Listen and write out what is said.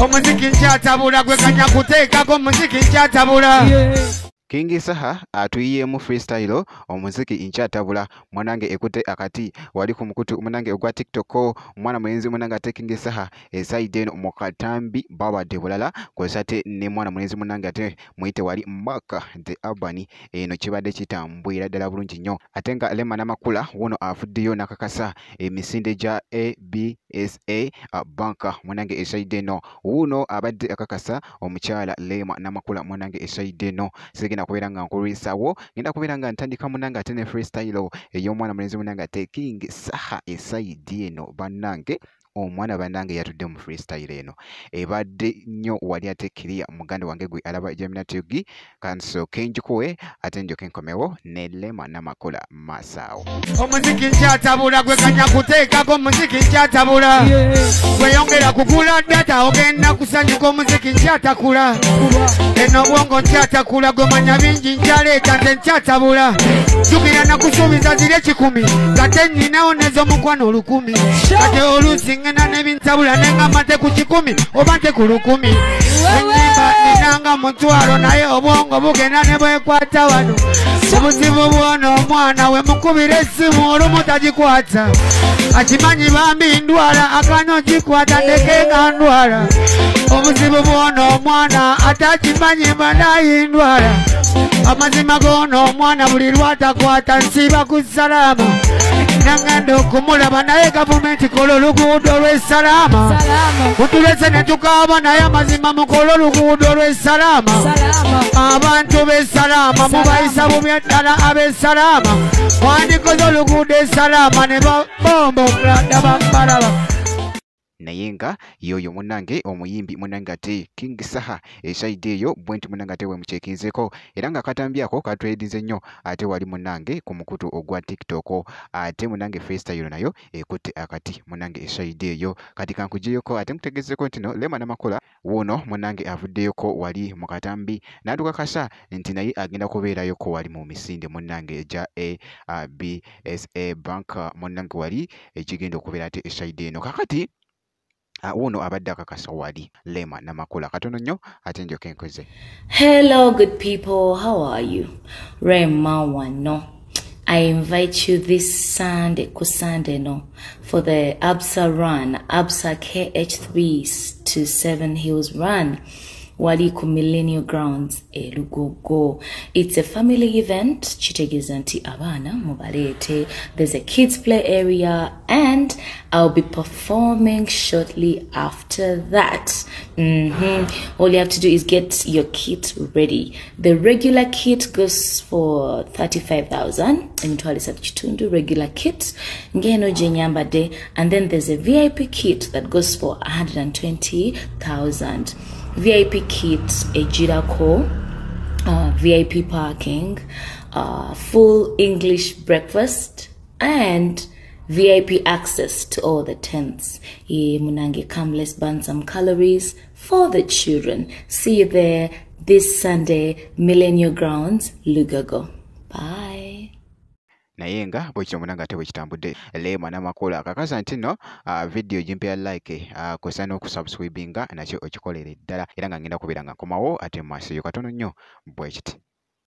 Omuziki nkyatabula gwe kanya kuteekako omuziki nkyatabula. King Saha atuyiyemu freestyle omuziki nkyatabula mwanange ekute akati wali ku mukutu mwanange ogwa TikTok mwana mulenzi mwanange ate King Saha esaide eno mu katambi babadde bulala kwesate ne mwana mulenzi mwanange ate muyite wali Maka the Urban eno kibadde kitambwira ddala bulungi nnyo ate nga Lema Namakula wono afuddeyo nakakasa emisinde gya ABSA banka mwanange esaide eno wuno abadde akakasa omukyala Lema Namakula mwanange esaide eno segena kubera nga nkulwisawo ngenda kubera nga ntandika munanga ate ne freestyle ey'omwana mulenzi munanga ate King Saha esaidi eno bannange omwana bannange yatudde mu freestyle eno ebadde nnyo wali ate kiria muganda wange gwe alaba Gemina Tugi kanso kenjikuwe ate njoke nkomewo ne Lema Namakula masaawo omuziki nkyatabula gwe kanya kuteekako omuziki nkyatabula gweyongera kugula data ogenda kusanyuka omuziki nkyatakula eno bwongo nkyatakula gomanya bingi nkyaleeta nze nkyatabula jukira nakusuubiza ziri 10 kate nninawo nez'omukwano 10 kate oluusi ngenda n'ebintabula nengamba nte ku 10 oba nte ku 10 enyimba ninanga mutwalo naye obwongo bugenda ne bwekwata wano obuzibu bwono omwana we mukubira essimu olumu tagikwata akimanyi bambi ndwala akanyo gikwata ndekenga ndwala obuzibu bwono omwana atakimanyi banayi ndwala amazima gono omwana buli lwatakwata nsiba ku salama nangenda okumulaba naye gavumenti kola oluguudo lw'esalaama mutulese ne tukaaba naye amazima mukola oluguudo lw'esalaama abantu b'esalaama mubayisa bubi ddala ab'esalaama mwandikoze oluguudo esalaama ne babomba omulanda bambalaba naye nga yoyo munange omuyimbi munange ate King Saha esaide eyo bwenti munange ate wemucekinzeko era nga katambyako katwedize nnyo ate wali munange ku mukutu ogwa TikTok ate munange freestyle nayo ekutte akati munange esaide eyo kati kankujiyoko ate mutegezeko ntino Lema Namakula wuno munange avuddeyoko wali mu katambi n'atuka kasa nti naye agenda kubeerayo ko wali mu misinde munange eja ABSA bank munange wali ekigenda okubeera ate esaide eno kakati uno abadde akakasa wali Lema Namakula katono nnyo ate njoke nkoze. Hello good people, how are you? Rema Wano. I invite you this Sunday, Kusande no, for the ABSA run, ABSA KH3 to 7 Hills run. Waliku Millennial Grounds Lugogo. It's a family event. Chitegezanti abana mubalete. There's a kids play area and I'll be performing shortly after that. All you have to do is get your kit ready. The regular kit goes for 35,000. Regular kit. Ngeno jenyamba de. And then there's a VIP kit that goes for 120,000. VIP kits, a Jirako, VIP parking, full English breakfast, and VIP access to all the tents. Munange, come, let's burn some calories for the children. See you there this Sunday, Millennial Grounds, Lugogo. Bye. naye nga bwekyo munanga ate bwekitambudde Lema Namakula akakaza nti no video jimpya like kosa n'okusubscribinga nakyo okikolere ddala era nga ngenda kubeera nga nkomawo ate maaso yo katono nnyo bwekiti.